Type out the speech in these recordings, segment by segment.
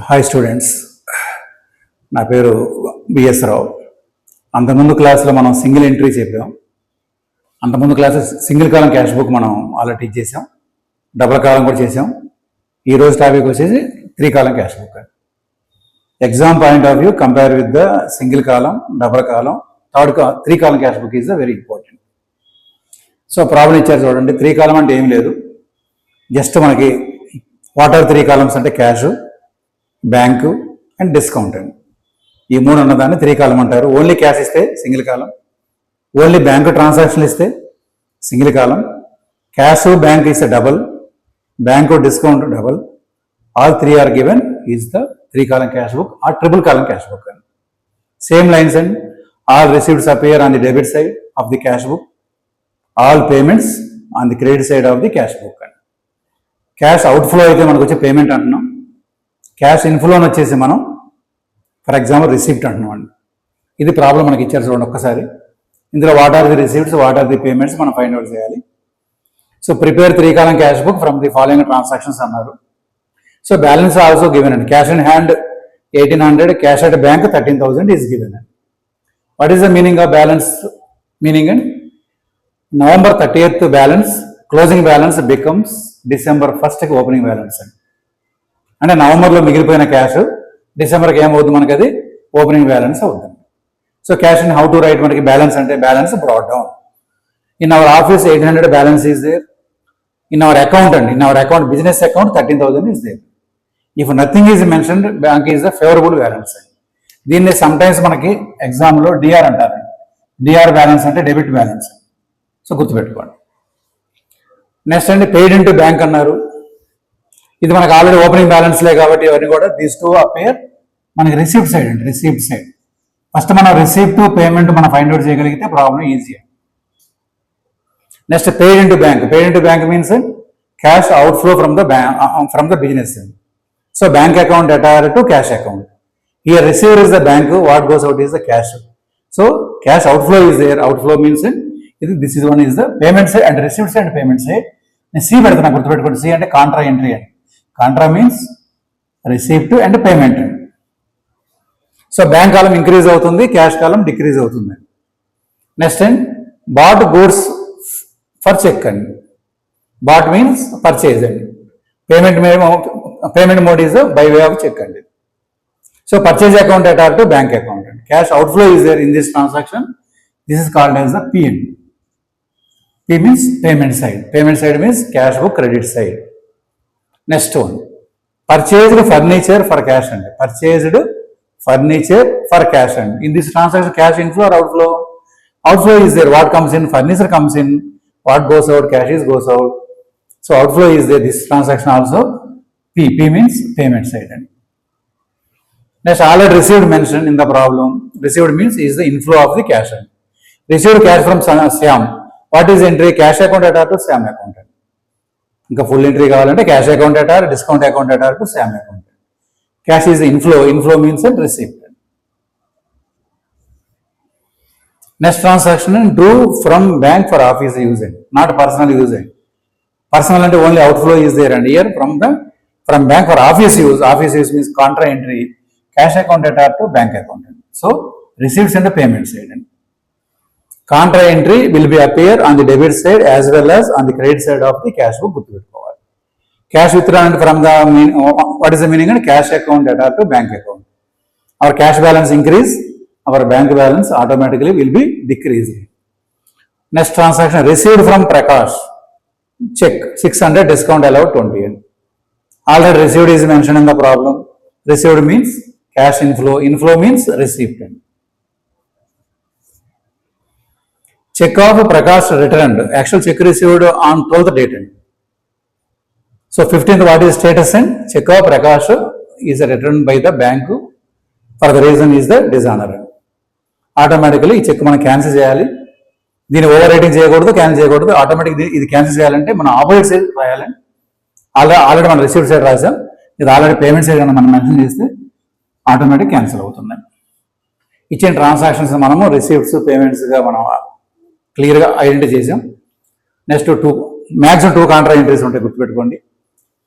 Hi students, నా పేరు BS రావు. అంతకుముందు క్లాస్లో మనం సింగిల్ ఎంట్రీ చెప్పాం. అంతకుముందు class single column cash book మనం ఆల్రెడీ టీచ్ చేసాం, డబుల్ కాలం కూడా చేసాం. ఈరోజు టాపిక్ వచ్చేసి 3 column cash book. Exam point of view compare with the single column, double column, 3 column cash book is the very important. So problem ఇచ్చారు చూడండి. 3 కాలం అంటే ఏం లేదు, జస్ట్ మనకి వాట్ ఆర్ 3 కాలమ్స్ అంటే క్యాష్, బ్యాంకు అండ్ డిస్కౌంట్ అండి. ఈ 3 ఉన్నదాన్ని 3 కాలం అంటారు. ఓన్లీ క్యాష్ ఇస్తే single column, only bank transaction ఇస్తే సింగిల్ కాలం, క్యాష్ బ్యాంక్ ఇస్తే double, bank discount double, all 3 are given is the 3 column cash book are triple column cash book అండి. Same lines and all receiveds appear on the debit side of the cash book, all payments on the credit side of the cash book అండి. Cash outflow అయితే మనకు వచ్చే payment అంటున్నాం, cash ఇన్ఫ్లోని వచ్చేసి మనం for example receipt అంటున్నాం అండి. ఇది ప్రాబ్లం మనకి ఇచ్చారు చూడండి ఒక్కసారి. ఇందులో what are the receipts, what are the payments మనం ఫైండ్ అవుట్ చేయాలి. So prepare 3 column cash book from the following transactions అన్నారు. సో బ్యాలెన్స్ ఆల్సో గివెన్ అండి. Cash in hand 1800, cash at bank 13,000 is given అండి. What is the meaning of balance? Meaning and November 30th balance, closing balance becomes December 1st opening balance అండి. అంటే నవంబర్లో మిగిలిపోయిన cash డిసెంబర్కి ఏమవుతుంది మనకి, అది ఓపెనింగ్ బ్యాలెన్స్ అవుతుంది. So cash in how to write మనకి బ్యాలెన్స్ అంటే balance brought down. In our office 800 balance is there. In our account అండి, in our account business account 13,000 is there. If nothing is mentioned bank is the favourable balance అండి. దీన్ని sometimes మనకి ఎగ్జామ్లో DR అంటారండి. DR balance అంటే debit balance. So గుర్తుపెట్టుకోండి. Next అండి paid into bank అన్నారు. ఇది మనకు ఆల్రెడీ ఓపెనింగ్ బ్యాలెన్స్లే కాబట్టి ఇవన్నీ కూడా దీస్ టూ అపేర్ మనకి రిసీప్ట్ సైడ్ అండి. రిసీప్ట్ సైడ్ ఫస్ట్ మనం రిసీప్ట్ పేమెంట్ మనం ఫైండ్ అవుట్ చేయగలిగితే problem easy. Next paid into bank. Paid into bank means cash out flow from the business. So bank account అటార్ to cash account. Here receiver is the bank, what goes out is the cash. So cash out flow is there. Out flow means ఇది this is one is the payment side and receipt side. Payment side నేను C పెడుతున్నా, గుర్తుపెట్టుకోండి. C అంటే contra entry అండి. Contra means receipt and payment. So bank column increase అవుతుంది, cash column decrease అవుతుంది. Next and bought goods for cheque అండి. Bought means purchase అండి. Payment mode is by way of cheque అండి. So purchase account అటార్ to bank account అండి. Cash outflow is there in this transaction. This is called as the P అండి. P means payment side. Payment side means cash book credit side. Next one, purchased furniture for cash and purchased furniture for cash and in this transaction cash inflow or outflow? Outflow is there. What comes in? Furniture comes in. What goes out? Cash is goes out. So outflow is there. This transaction also P. P means payment side and next already received mentioned in the problem. Received means is the inflow of the cash and received cash from Syam. What is entry? Cash account అటార్ to Syam account. ఇంకా full entry కావాలంటే cash account అటార్, discount account అటార్ to Syam account. Cash is inflow. Inflow means and receipt. Next transaction drew from bank for office use and not personal use and. Personal అంటే only outflow is there and ఇయర్ from bank for office use. Office use means contra entry, cash account అటార్ to bank account and. So receipts అంటే payment side and contra entry will be appear on the debit side as well as on the credit side of the cash book. గుర్తుపెట్టుకోవాలి. Cash withdraw అంటే from the what is the meaning అంటే cash account అటార్ to bank account. Our cash balance increase, our bank balance automatically will be decrease. Next transaction received from Prakash cheque 600, discount allowed 20. Already received is mention in the problem. Received means cash inflow. Inflow means receipt. Cheque of Prakash returned. Actual cheque received on 12th date అండి. So 15th what is status and cheque of Prakash is return by the bank for the reason is the dishonour. Automatically ఈ cheque మనం cancel చేయాలి. దీన్ని overwriting చేయకూడదు, cancel చేయకూడదు. Automatic ఇది cancel చేయాలంటే మనం ఆపోజిట్ సైడ్ రాయాలండి. ఆల్రెడీ మనం రిసీవ్ట్ సైడ్ రాసాం, ఇది ఆల్రెడీ పేమెంట్ సైడ్ కన్నా మనం మెన్షన్ చేస్తే ఆటోమేటిక్ క్యాన్సిల్ అవుతుంది. ఇచ్చిన ట్రాన్సాక్షన్స్ మనము రిసీప్ట్స్ పేమెంట్స్గా మనం క్లియర్గా ఐడెంటిఫై చేసాం. నెక్స్ట్ మ్యాక్సిమం 2 కాంట్రా ఎంట్రీస్ ఉంటాయి, గుర్తుపెట్టుకోండి.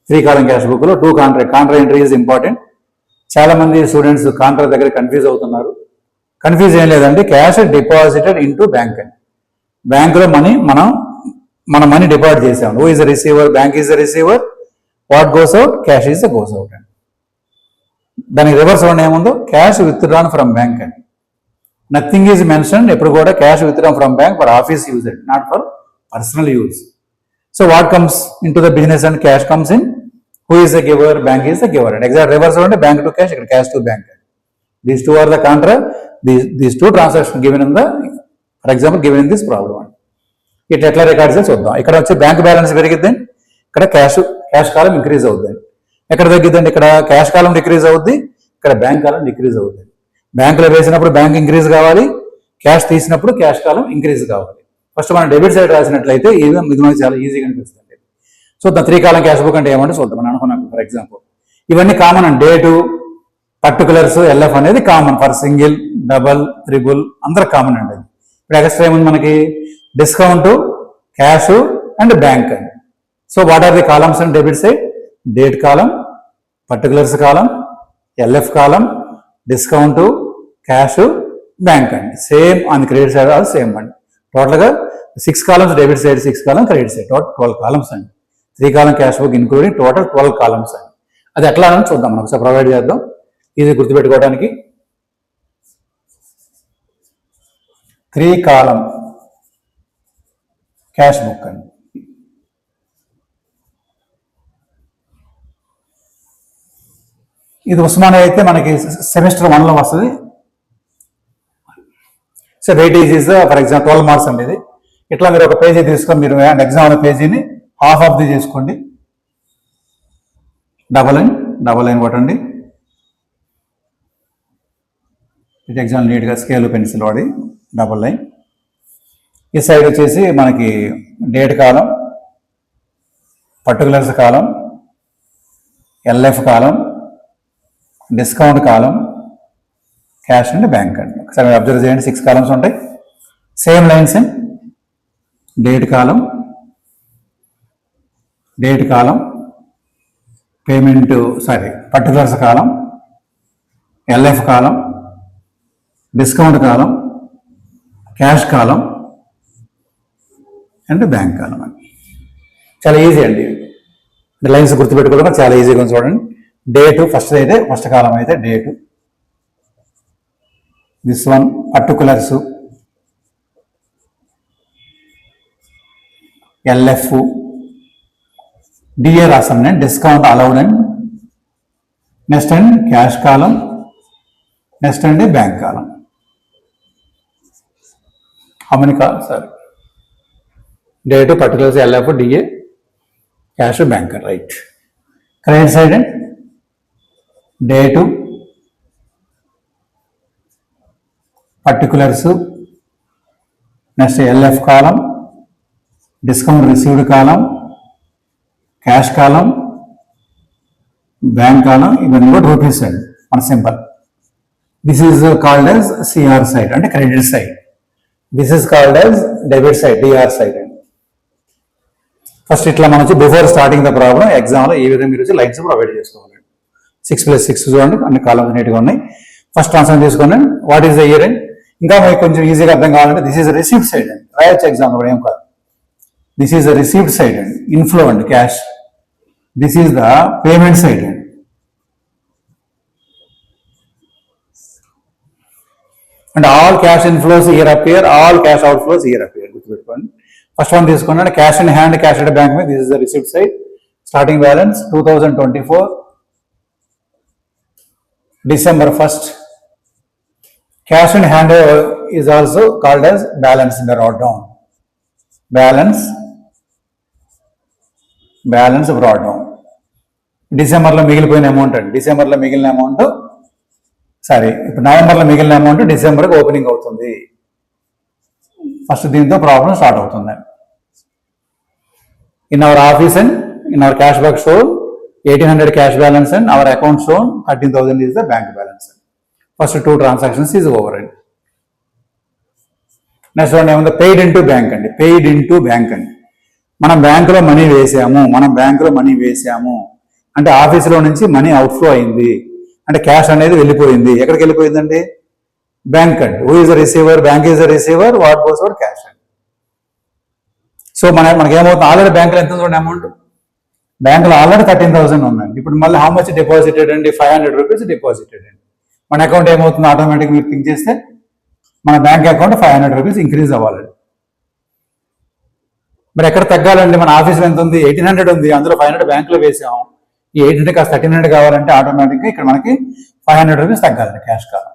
3 కాలం క్యాష్ బుక్లో 2 కాంట్రా ఎంట్రీ ఈజ్ ఇంపార్టెంట్. చాలా మంది స్టూడెంట్స్ కాంట్రా దగ్గర కన్ఫ్యూజ్ అవుతున్నారు. కన్ఫ్యూజ్ ఏం లేదండి, క్యాష్ డిపాజిటెడ్ ఇంటూ బ్యాంక్ అని. బ్యాంకులో మన మనీ డిపాజిట్ చేసాం. Who is the receiver? Bank is the receiver. What goes out? Cash is the goes out అండి. దానికి రివర్స్ వన్ ఏముందో, క్యాష్ విత్డ్రాన్ ఫ్రమ్ బ్యాంక్ అని. నథింగ్ ఈజ్ మెన్షన్ ఎప్పుడు కూడా cash withdrawn from bank for office use, not for personal use. So what comes in to the business and cash comes in. Who is the giver? Bank is the giver and exact reverse అంటే bank to cash, ఇక్కడ cash to bank. These two are the contra, these two transaction given in the, for example given in this problem అండి. ఇట్లా ఎట్లా records చూద్దాం. ఇక్కడ వచ్చి bank balance పెరిగిద్దండి, ఇక్కడ cash column increase అవుద్దండి. ఎక్కడ తగ్గిద్దండి? ఇక్కడ క్యాష్ కాలం డిక్రీజ్ అవుద్ది, ఇక్కడ బ్యాంక్ కాలం డిక్రీజ్ అవుద్ది. బ్యాంకులో వేసినప్పుడు బ్యాంక్ ఇంక్రీజ్ కావాలి, క్యాష్ తీసినప్పుడు క్యాష్ కాలం ఇంక్రీజ్ కావాలి. ఫస్ట్ మనం డెబిట్ సైడ్ రాసినట్లయితే ఇది మనకి చాలా ఈజీగా అనిపిస్తుంది. So the 3 column cash book అంటే ఏమంటే చూద్దాం. మనం అనుకున్నాం ఫర్ ఎగ్జాంపుల్ ఇవన్నీ కామన్ అండి. డేటు, పర్టికులర్స్, ఎల్ఎఫ్ అనేది common for single, double, triple అందరూ కామన్ అండి. ఇప్పుడు ఎక్స్ట్రా ఏముంది మనకి? డిస్కౌంట్, క్యాష్ అండ్ బ్యాంక్ అండి. So what are the columns and debit side? Date column, particulars column, LF column, discount, cash, bank అండి. Same on credit side all same అండి. టోటల్గా 6 columns debit side, 6 columns credit side, total 12 columns అండి. 3 column cash book including total 12 columns అండి. అది ఎట్లా అని చూద్దాం, మనం ఒకసారి ప్రొవైడ్ చేద్దాం ఇది గుర్తుపెట్టుకోవడానికి. 3 కాలం క్యాష్ బుక్ అండి. ఇది ఉస్మానియా అయితే మనకి సెమిస్టర్ 1లో వస్తుంది. So weightage is for example 12 marks అండి. ఇది ఇట్లా మీరు ఒక పేజీ తీసుకొని మీరు ఎగ్జామ్ పేజీని హాఫ్ ఆఫ్ ది చేసుకోండి. డబల్ లైన్ కొట్టండి. ఇటు ఎగ్జామ్ నీట్గా స్కేల్ పెన్సిల్ వాడి డబల్ లైన్. ఈ సైడ్ వచ్చేసి మనకి date column, particulars column, LF column, discount column, cash and bank అండి. ఒకసారి అబ్జర్వ్ చేయండి, 6 కాలమ్స్ ఉంటాయి. Same lines and date column, payment particulars column, LF column, discount column, cash column and bank column అండి. చాలా easy అండి. Lines గుర్తుపెట్టుకోవడం చాలా ఈజీగా చూడండి. డేటు ఫస్ట్ కాలం అయితే date, this one particulars, LF, DA రాసాం నేను, discount allowed and next and cash కాలం, నెక్స్ట్ అండి బ్యాంక్ కాలం. How sorry date, particulars, LF, DA, cash, bank right. Credit side and date, particulars, next LF column, discount received కాలం, cash కాలం, bank కాలం. ఇవన్నీ కూడా రూపీస్ అండి మన simple. This is called as CR side అంటే credit side. This is called as debit side, DR side అండి. First ఇట్లా మనం వచ్చి బిఫోర్ స్టార్టింగ్ ద ప్రాబ్లం ఎగ్జామ్లో ఈ విధంగా మీరు వచ్చి లైన్స్ ప్రొవైడ్ చేసుకోవాలి. 6+6 చూడండి, అన్ని కాలమ్స్ నీట్గా ఉన్నాయి. ఫస్ట్ ట్రాన్స్ఫర్ తీసుకోండి. What is the year and ఇంకా మీకు కొంచెం ఈజీగా అర్థం కావాలంటే దిస్ ఈజ్ రిసీవ్డ్ సైడ్ అండి. రాయొచ్చు ఎగ్జామ్లో కూడా ఏం కాదు. This is the received side అండి, ఇన్ఫ్లో అండి cash. This is the payment side అండి. And all cash inflows here appear, all cash outflows here appear. గుర్తుపెట్టుకోండి. ఫస్ట్ వన్ తీసుకోండి, cash in hand, cash at bank మీద. This is the received side. Starting balance 2024 December 1st. Cash in hand is also called as balance in the brought down. Balance brought down. డిసెంబర్లో మిగిలిపోయిన amount అండి. డిసెంబర్లో మిగిలిన amount ఇప్పుడు నవంబర్లో మిగిలిన amount డిసెంబర్కి opening అవుతుంది. ఫస్ట్ దీంతో ప్రాబ్లం స్టార్ట్ అవుతుంది. In our office and in our cash back shown 1800 cash balance and our account shown 13,000 is the bank balance. First 2 transactions is over. Next one ఏముంది? paid into bank అండి. paid into bank అండి. మనం బ్యాంకులో money వేసాము అంటే ఆఫీసులో నుంచి money outflow అయింది. అంటే క్యాష్ అనేది వెళ్ళిపోయింది. ఎక్కడికి వెళ్ళిపోయిందండి? బ్యాంక్ అండి. Who is the receiver? Bank is the receiver. What goes out? Cash అండి. సో మనకేమవుతుంది? ఆల్రెడీ బ్యాంకులో ఎంత ఉంది అమౌంట్? బ్యాంకులో ఆల్రెడీ 13,000 ఉందండి. ఇప్పుడు మళ్ళీ హౌ మచ్ డిపాజిటెడ్ అండి? 500 రూపీస్ డిపాజిటెడ్ అండి. మన అకౌంట్ ఏమవుతుంది? ఆటోమేటిక్ మీరు థింక్ చేస్తే మన బ్యాంక్ అకౌంట్ 500 రూపీస్ ఇంక్రీజ్ అవ్వాలండి. మరి ఎక్కడ తగ్గాలండి? మన ఆఫీస్లో ఎంత ఉంది? 1800 ఉంది. అందులో 500 బ్యాంకులో వేసాం. ఈ 800 కాస్త 1300 కావాలంటే ఆటోమేటిక్గా ఇక్కడ మనకి 500 రూపీస్ తగ్గాలండి క్యాష్ కాలం.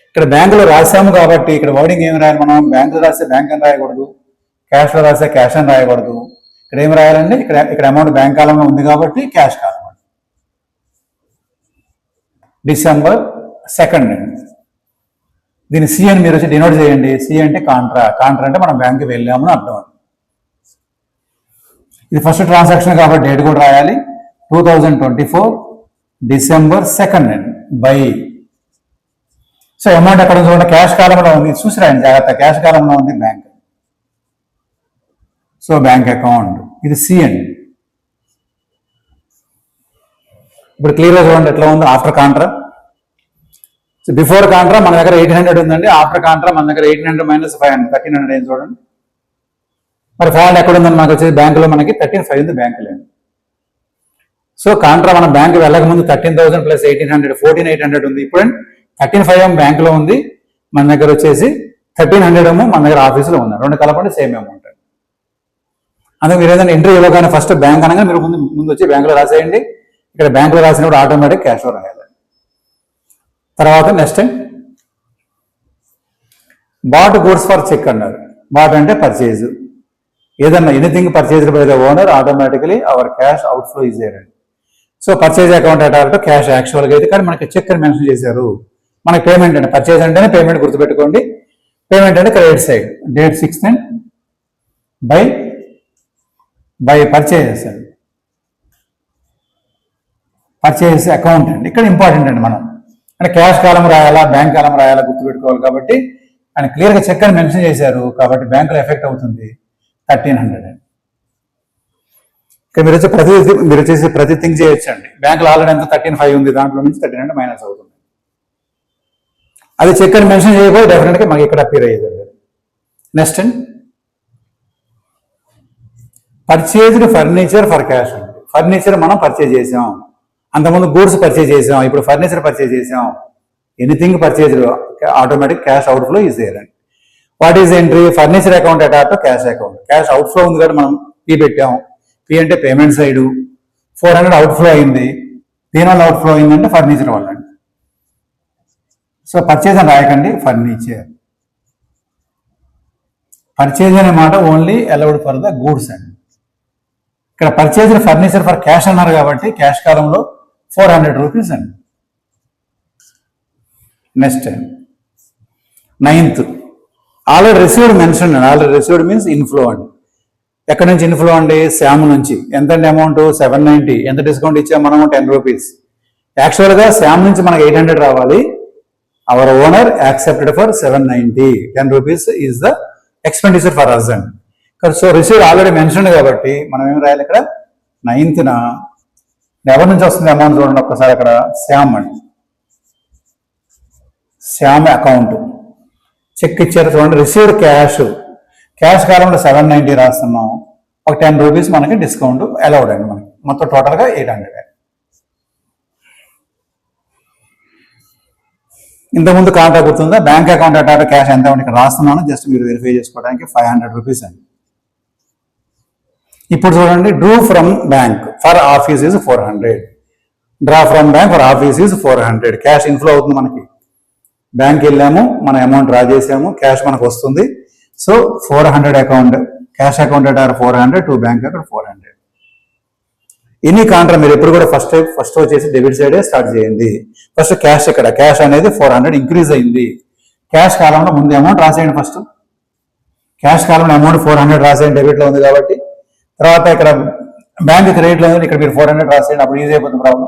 ఇక్కడ బ్యాంకులో రాసాము కాబట్టి ఇక్కడ వర్డింగ్ ఏమి రాయాలి? మనం బ్యాంకులో రాస్తే బ్యాంక్ అని రాయకూడదు, క్యాష్లో రాస్తే క్యాష్ అని రాయకూడదు. ఇక్కడ ఏమి రాయాలండి? ఇక్కడ అమౌంట్ బ్యాంక్ కాలంలో ఉంది కాబట్టి క్యాష్ కాలం. December 2nd అండి. దీన్ని సి అని మీరు వచ్చి డినోట్ చేయండి. సి అంటే కాంట్రా. కాంట్రా అంటే మనం బ్యాంక్కి వెళ్ళామని అర్థం అండి. ఇది ఫస్ట్ ట్రాన్సాక్షన్ కాబట్టి డేట్ కూడా రాయాలి. 2024 December 2nd అండి. బై. సో అమౌంట్ ఎక్కడ చూడండి? క్యాష్ కాలంలో ఉంది. చూసి రాయండి జాగ్రత్త. క్యాష్ కాలంలో ఉంది బ్యాంక్. So bank account. ఇది సి అండి. ఇప్పుడు క్లియర్గా చూడండి ఎట్లా ఉంది after Contra. So before Contra మన దగ్గర 800 ఉందండి. ఆఫ్టర్ కాంట్రా మన దగ్గర 800 మైనస్ 500 1300 ఏం చూడండి. మరి 500 ఎక్కడ ఉందని మనకు వచ్చేది? బ్యాంకులో మనకి 13,500 ఉంది బ్యాంకులో. సో కాంట్రా మన బ్యాంక్ వెళ్ళక ముందు 13,000 ప్లస్ 1800 14,800 ఉంది. ఇప్పుడు 13,500 బ్యాంకులో ఉంది. మన దగ్గర వచ్చేసి 1300 మన దగ్గర ఆఫీసులో ఉంది. రెండు కలపండి సేమ్ అమౌంట్. అందుకే మీరు ఏదైనా ఎంట్రీ ఇవ్వగానే ఫస్ట్ బ్యాంక్ అనగా మీరు ముందు వచ్చి బ్యాంకులో రాసేయండి. ఇక్కడ బ్యాంకులో రాసినప్పుడు ఆటోమేటిక్ క్యాష్లో రాయాలి. తర్వాత next bought goods for cheque అన్నారు. బాట్ అంటే పర్చేజ్. ఏదన్నా anything purchased by the owner automatically our cash out flow is there అండి. సో పర్చేజ్ అకౌంట్ అటాల్ట్ క్యాష్ యాక్చువల్గా అయితే కానీ మనకి చెక్ అని మెన్షన్ చేశారు. మనకి పేమెంట్ అండి. పర్చేజ్ అంటేనే పేమెంట్ గుర్తుపెట్టుకోండి. పేమెంట్ అంటే credit side. Date 6th and by purchases అండి. పర్చేజ్ అకౌంట్ అండి. ఇక్కడ ఇంపార్టెంట్ అండి. మనం అంటే క్యాష్ కాలం రాయాలా బ్యాంక్ కాలం రాయాలా గుర్తుపెట్టుకోవాలి కాబట్టి ఆయన క్లియర్గా చెక్ అని మెన్షన్ చేశారు కాబట్టి బ్యాంకులో ఎఫెక్ట్ అవుతుంది 1300 అండి. ఇక్కడ మీరు వచ్చేసి ప్రతి థింగ్ చేయొచ్చు అండి. బ్యాంకులో ఆల్రెడీ ఎంత 13,500 ఉంది. దాంట్లో నుంచి 1300 మైనస్ అవుతుంది. అది చెక్ అని మెన్షన్ చేయకపోతే డెఫినెట్గా మాకు ఇక్కడ అపీర్ అయ్యేది. నెక్స్ట్ అండి పర్చేజ్డ్ ఫర్నిచర్ ఫర్ క్యాష్ అండి. ఫర్నిచర్ మనం పర్చేజ్ చేసాం. అంతకుముందు గూడ్స్ పర్చేజ్ చేసాం. ఇప్పుడు ఫర్నిచర్ పర్చేజ్ చేసాం. Anything purchase automatic cash out flow is there అండి. What is entry? Furniture account at that cash account. Cash out flow ఉంది కాబట్టి మనం పీ పెట్టాం. పీ అంటే పేమెంట్ సైడు 400 అవుట్ ఫ్లో అయింది. దీనివల్ల అవుట్ ఫ్లో అయిందంటే ఫర్నిచర్ వల్ల అండి. సో పర్చేజ్ అని రాయకండి, ఫర్నిచర్. పర్చేజ్ అనే మాట only allowed for the goods అండి. ఇక్కడ పర్చేజ్ ఫర్నిచర్ ఫర్ క్యాష్ అన్నారు కాబట్టి క్యాష్ కాలంలో 400 రూపీస్ అండి. Next 9th already received mention అండి. ఆల్రెడీ రిసీవ్డ్ మీన్స్ ఇన్ఫ్లో అండి. ఎక్కడి నుంచి ఇన్ఫ్లో అండి? శామ్ నుంచి. ఎంత అండి అమౌంట్? 790. ఎంత డిస్కౌంట్ ఇచ్చాం మనము? 10 రూపీస్. యాక్చువల్గా శామ్ నుంచి మనకు 800 రావాలి. Our owner accepted for 790. 10 rupees is the expenditure for us అండి. సో రిసీవ్డ్ ఆల్రెడీ మెన్షన్ కాబట్టి మనం ఏం రాయాలి? ఇక్కడ 9th ఎవరి నుంచి వస్తుంది అమౌంట్ చూడండి ఒక్కసారి. అక్కడ శ్యామ్ అండి. శ్యామ్ అకౌంట్ చెక్ ఇచ్చారు చూడండి. రిసీవ్డ్ క్యాష్ కాలంలో 790 రాస్తున్నాం. ఒక 10 రూపీస్ మనకి డిస్కౌంట్ అలౌడ్ అండి. మనకి మొత్తం టోటల్గా 800. ఇంతకుముందు కాంటా గుర్తుందా? బ్యాంక్ అకౌంట్ అటాట క్యాష్ ఎంత ఇక్కడ రాస్తున్నాను. జస్ట్ మీరు వెరిఫై చేసుకోవడానికి 500 రూపీస్ అండి. ఇప్పుడు చూడండి. Drew from bank for office is 400. Draw from bank for office is 400. Cash inflow అవుతుంది మనకి. బ్యాంక్ వెళ్ళాము, మన అమౌంట్ డ్రా చేసాము, క్యాష్ మనకు వస్తుంది. So 400 account cash account అటార్ 400 to bank account 400. Any Contra మీరు ఎప్పుడు కూడా ఫస్ట్ వచ్చేసి డెబిట్ సైడే స్టార్ట్ చేయండి. ఫస్ట్ క్యాష్ ఇక్కడ క్యాష్ అనేది 400 ఇంక్రీజ్ అయింది. క్యాష్ కాలంలో ముందు అమౌంట్ రాసేయండి. ఫస్ట్ క్యాష్ కాలంలో అమౌంట్ 400 రాసేయండి. డెబిట్లో ఉంది కాబట్టి. తర్వాత ఇక్కడ బ్యాంక్ క్రెడిట్లో ఉంది. ఇక్కడ మీరు 400 రాసేయండి. అప్పుడు ఈజీ అయిపోతుంది ప్రాబ్లం.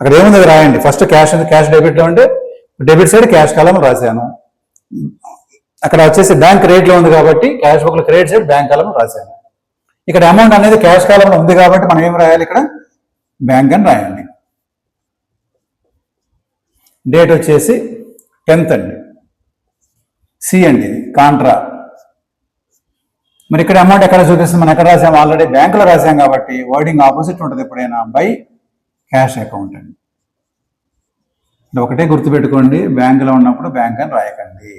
అక్కడ ఏముంది రాయండి. ఫస్ట్ క్యాష్ డెబిట్లో ఉంటే డెబిట్ సైడ్ క్యాష్ కాలం రాశాను. అక్కడ వచ్చేసి బ్యాంక్ క్రెడిట్లో ఉంది కాబట్టి క్యాష్ బుక్లో క్రెడిట్ సైడ్ బ్యాంక్ కాలం రాశాను. ఇక్కడ అమౌంట్ అనేది క్యాష్ కాలంలో ఉంది కాబట్టి మనం ఏం రాయాలి? ఇక్కడ బ్యాంక్ అని రాయండి. డేట్ వచ్చేసి 10th అండి. సి అండి, ఇది కాంట్రా. మరి ఇక్కడ అమౌంట్ ఎక్కడ చూపిస్తుంది? మనం ఎక్కడ రాసాం? ఆల్రెడీ బ్యాంకులో రాసాం కాబట్టి వర్డింగ్ ఆపోజిట్ ఉంటుంది ఎప్పుడైనా, బై క్యాష్ అకౌంట్ అండి. ఒకటే గుర్తుపెట్టుకోండి, బ్యాంకులో ఉన్నప్పుడు బ్యాంక్ అని రాయకండి.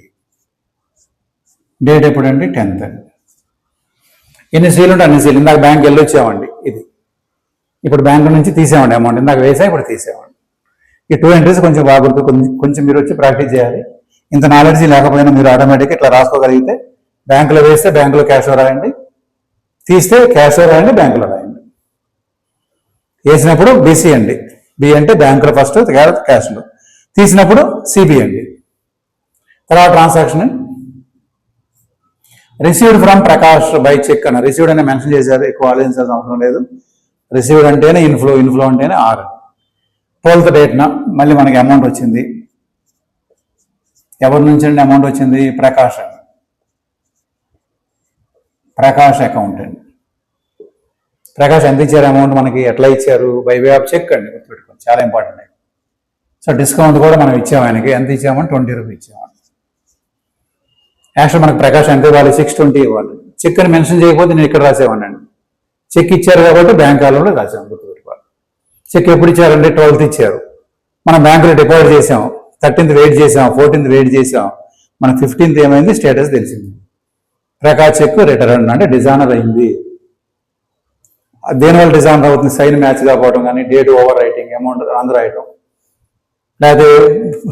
డేట్ ఎప్పుడండి? 10th అండి. ఎన్ని సీలు ఉంటే అన్ని సీలు. ఇందాక బ్యాంక్ వెళ్ళి వచ్చామండి, ఇది ఇప్పుడు బ్యాంకు నుంచి తీసామండి అమౌంట్. ఇందాక వేసా, ఇప్పుడు తీసామండి. ఈ 2 ఎంట్రీస్ కొంచెం బాగా గుర్తు, కొంచెం మీరు వచ్చి ప్రాక్టీస్ చేయాలి. ఇంత నాలెడ్జ్ లేకపోయినా మీరు ఆటోమేటిక్గా ఇట్లా రాసుకోగలిగితే, బ్యాంకులో వేస్తే బ్యాంకులో క్యాష్ రాయండి, తీస్తే క్యాష్ రాయండి, బ్యాంకులో రాయండి. వేసినప్పుడు బీసీ అండి, బి అంటే బ్యాంకులో ఫస్ట్, క్యాష్లో. తీసినప్పుడు సిబి అండి. తర్వాత transaction received from Prakash by cheque అన్న. రిసీవ్డ్ అనే మెన్షన్ చేశారు, ఎక్కువ ఆలోచించాల్సిన అవసరం లేదు. రిసీవ్డ్ అంటేనే ఇన్ఫ్లో, ఇన్ఫ్లో అంటేనే ఆర్. 12th డేట్న మళ్ళీ మనకి అమౌంట్ వచ్చింది. ఎవరి నుంచి అండి అమౌంట్ వచ్చింది? ప్రకాష్ అండి, ప్రకాష్ అకౌంట్ అండి. ప్రకాష్ ఎంత ఇచ్చారు అమౌంట్ మనకి? ఎట్లా ఇచ్చారు? బై వే ఆఫ్ చెక్ అండి, గుర్తుపెట్టుకోండి, చాలా ఇంపార్టెంట్. సో డిస్కౌంట్ కూడా మనం ఇచ్చాము ఆయనకి. ఎంత ఇచ్చామని? 20 రూపీస్ ఇచ్చాము. యాక్చువల్ మనకు ప్రకాష్ ఎంత ఇవ్వాలి? 620 ఇవ్వాలి. చెక్ అని మెన్షన్ చేయకపోతే నేను ఇక్కడ రాసేవాడినండి. చెక్ ఇచ్చారు కాబట్టి బ్యాంక్ కాలంలో రాసాము, గుర్తుపెట్టుకోవాలి. చెక్ ఎప్పుడు ఇచ్చారంటే 12th ఇచ్చారు. మనం బ్యాంకులో డిపాజిట్ చేసాం, 13th వెయిట్ చేసాం, 14th వెయిట్ చేసాం, మన 15th ఏమైంది? స్టేటస్ తెలిసింది. ప్రకాష్ చెక్ రిటర్న్ అంటే డిజానర్ అయింది. దేనివల్ల డిజానర్ అవుతుంది? సైన్ మ్యాచ్ కాకపోవడం కానీ, date over writing, amount wrong రాయటం, లేకపోతే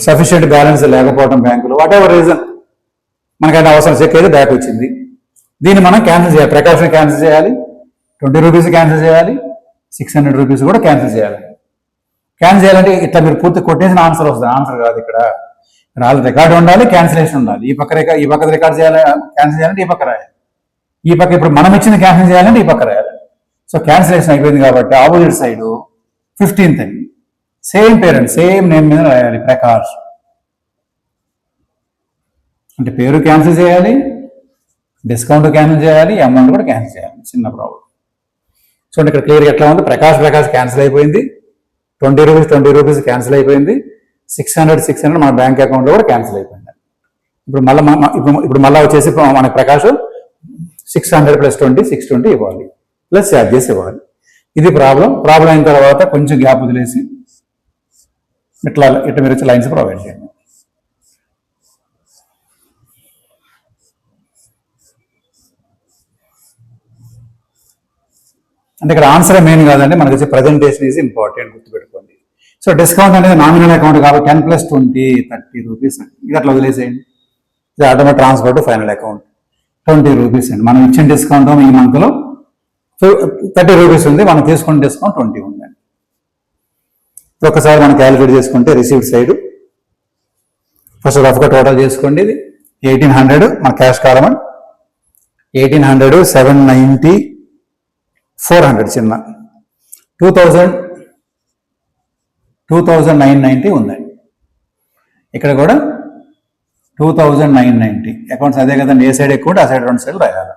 సఫిషియెంట్ బ్యాలెన్స్ లేకపోవడం బ్యాంకులో, వాట్ ఎవర్ రీజన్ మనకైనా అవసరం. చెక్ అయితే బ్యాక్ వచ్చింది. దీన్ని మనం క్యాన్సిల్ చేయాలి. ప్రకాషన్ క్యాన్సిల్ చేయాలి, 20 రూపీస్ క్యాన్సిల్ చేయాలి, 600 రూపీస్ కూడా క్యాన్సిల్ చేయాలి. క్యాన్సిల్ చేయాలంటే ఇట్లా మీరు పూర్తి కొట్టేసిన ఆన్సర్ వస్తుంది. ఆన్సర్ కాదు ఇక్కడ. రాళ్ళు రికార్డు ఉండాలి, క్యాన్సిలేషన్ ఉండాలి. ఈ పక్క రికార్డ్ చేయాలి, క్యాన్సిల్ చేయాలంటే ఈ పక్క రాయాలి. ఈ పక్క ఇప్పుడు మనం ఇచ్చిన క్యాన్సిల్ చేయాలంటే ఈ పక్క రాయాలి. సో క్యాన్సిలేషన్ అయిపోయింది కాబట్టి ఆపోజిట్ సైడ్ 15th అని సేమ్ పేరెంట్, సేమ్ నేమ్ మీద రాయాలి, ప్రకాష్. అంటే పేరు క్యాన్సిల్ చేయాలి, డిస్కౌంట్ క్యాన్సిల్ చేయాలి, అమౌంట్ కూడా క్యాన్సిల్ చేయాలి. చిన్న ప్రాబ్లం. చూడండి ఇక్కడ క్లియర్గా ఎట్లా ఉంది? ప్రకాష్ క్యాన్సిల్ అయిపోయింది, 20 రూపీస్ క్యాన్సిల్ అయిపోయింది, 600 మన బ్యాంక్ అకౌంట్లో కూడా క్యాన్సిల్ అయిపోయింది. ఇప్పుడు మళ్ళీ వచ్చేసి మన ప్రకాష్ 600 + 20 620 ఇవ్వాలి, ప్లస్ ఛార్జెస్ ఇవ్వాలి. ఇది ప్రాబ్లం అయిన తర్వాత కొంచెం గ్యాప్ వదిలేసి ఇట్లా మీరు వచ్చి లైన్స్ ప్రొవైడ్ చేయండి. అంటే ఇక్కడ ఆన్సర్ మెయిన్ కాదండి, మనకి వచ్చే ప్రజెంటేషన్ ఈజ్ ఇంపార్టెంట్, గుర్తుపెట్టుకోండి. సో డిస్కౌంట్ అనేది నామినల్ అకౌంట్ కాబట్టి 10 + 20 30 రూపీస్ అండి. ఇది అట్లా వదిలేసేయండి. ఇది automatic transfer to final account 20 rupees అండి. మనం ఇచ్చిన డిస్కౌంట్ ఈ మంత్లో 30 రూపీస్ ఉంది, మనం తీసుకున్న డిస్కౌంట్ 20 ఉందండి. ఇప్పుడు ఒకసారి మనం క్యాలిక్యులేట్ చేసుకుంటే రిసీవ్డ్ సైడ్ ఫస్ట్ రఫ్గా టోటల్ చేసుకోండి. ఇది 1800 మన క్యాష్ కాలం, 1800 790 400 చిన్న 2990 ఉందండి. ఇక్కడ కూడా 2990 అకౌంట్స్ అదే కదండి. ఏ సైడ్ ఎక్కువ ఉంటే ఆ సైడ్ 2 సైడ్లు రాయాలి.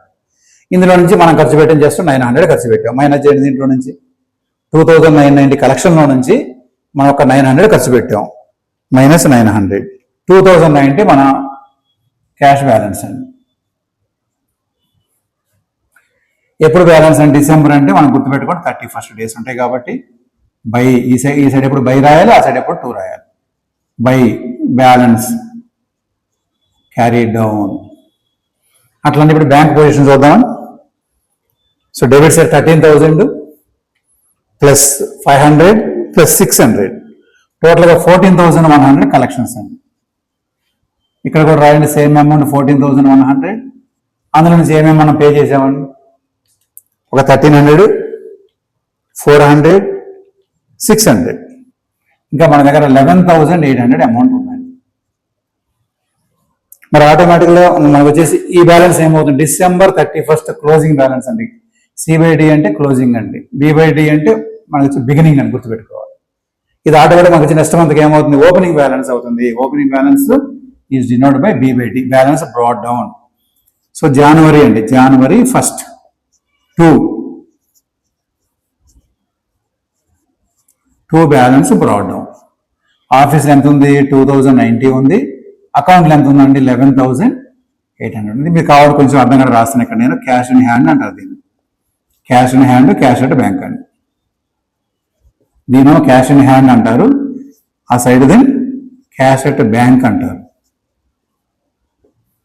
ఇందులో నుంచి మనం ఖర్చు పెట్టిన జస్ట్ 900 ఖర్చు పెట్టాం. మైనస్ చేయండి దీంట్లో నుంచి 2990 కలెక్షన్లో నుంచి మనం ఒక 900 ఖర్చు పెట్టాం, మైనస్ 900. 2090 మన క్యాష్ బ్యాలెన్స్ అండి. ఎప్పుడు బ్యాలెన్స్ అండి? డిసెంబర్ అంటే మనం గుర్తుపెట్టుకోండి 31st డేస్ ఉంటాయి కాబట్టి బై ఈ సైడ్ ఎప్పుడు బై రాయాలి, ఆ సైడ్ ఎప్పుడు 2 రాయాలి. By balance carry down. అట్లాంటి ఇప్పుడు బ్యాంక్ పొజిషన్ చూద్దాం. So debit side 13,000 plus 500 plus 600 టోటల్గా 14,100 కలెక్షన్స్ అండి. ఇక్కడ కూడా రాయండి సేమ్ అమౌంట్ 14,100. అందులో నుంచి ఏమేమి మనం పే చేసామండి? ఒక 1300 400 600 ఇంకా మన దగ్గర 11,800 అమౌంట్ ఉందండి. మరి ఆటోమేటిక్గా మనకు వచ్చేసి ఈ బ్యాలెన్స్ ఏమవుతుంది? డిసెంబర్ 31st క్లోజింగ్ బ్యాలెన్స్ అండి. సిబైడి అంటే క్లోజింగ్ అండి, బిబైడి అంటే మనకు వచ్చి బిగినింగ్ అని గుర్తుపెట్టుకోవాలి. ఇది ఆటోమేటిక్ మనకు వచ్చి నెక్స్ట్ మంత్కి ఏమవుతుంది? ఓపెనింగ్ బ్యాలెన్స్ అవుతుంది. Opening balance is denoted by b by d, balance brought down. So జనవరి అండి, జనవరి 1st 2 to balance brought down. ఆఫీస్లో ఎంత ఉంది? 2090 ఉంది. అకౌంట్లో ఎంత ఉందండి? 11,800 ఉంది. మీకు కావాలి కొంచెం అర్థం కూడా రాస్తాను ఇక్కడ నేను. క్యాష్ ఇన్ హ్యాండ్ అంటారు దీన్ని. Cash in hand, cash at bank అండి. దీని క్యాష్ ఇన్ హ్యాండ్ అంటారు, ఆ side then cash at bank అంటారు.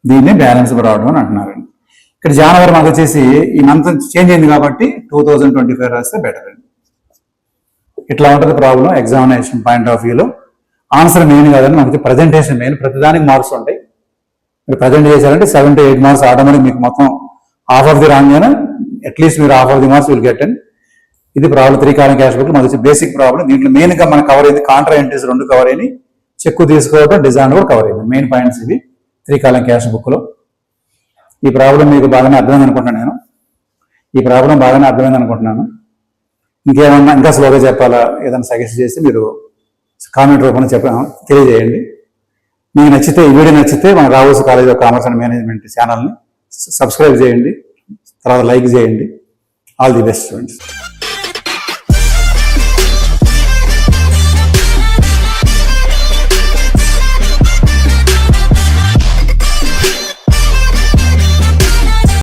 దీన్ని బ్యాలెన్స్ బ్రాడ్ డౌన్ అంటున్నారండి. ఇక్కడ జనవరి మాకు వచ్చేసి ఈ మంత్ చేంజ్ అయింది కాబట్టి 2025 రాస్తే బెటర్ అండి. ఇట్లా ఉంటుంది ప్రాబ్లం ఎగ్జామినేషన్ పాయింట్ ఆఫ్ వ్యూలో. ఆన్సర్ మెయిన్ కాదండి, మనకి ప్రజెంటేషన్ మెయిన్. ప్రతిదానికి మార్క్స్ ఉంటాయి. మీరు ప్రజెంట్ చేశారంటే 7 to 8 మార్క్స్ ఆటోమేటిక్ మీకు మొత్తం హాఫ్ ఆఫ్ ది రాగానే అట్లీస్ట్ మీరు half of the marks will get and. ఇది ప్రాబ్లం 3 కాలం క్యాష్ బుక్ మనకి బేసిక్ ప్రాబ్లం. దీంట్లో మెయిన్గా మనకు కవర్ అయింది కాంట్రా ఎంట్రీస్ 2 కవర్ అయినాయి, చెక్కు తీసుకోవడం, డిజైన్ కూడా కవర్ అయింది. మెయిన్ పాయింట్స్ ఇవి 3 కాలం క్యాష్ బుక్లో. ఈ ప్రాబ్లం మీకు బాగానే అర్థమైంది అనుకుంటున్నాను నేను. ఇంకేమన్నా ఇంకా స్లోగా చెప్పాలా, ఏదైనా సజెస్ట్ చేసి మీరు కామెంట్ రూపంలో తెలియజేయండి. మీకు నచ్చితే, ఈ వీడియో నచ్చితే మన Rao's college of commerce and management ఛానల్ని సబ్స్క్రైబ్ చేయండి, తర్వాత లైక్ చేయండి. All the best students.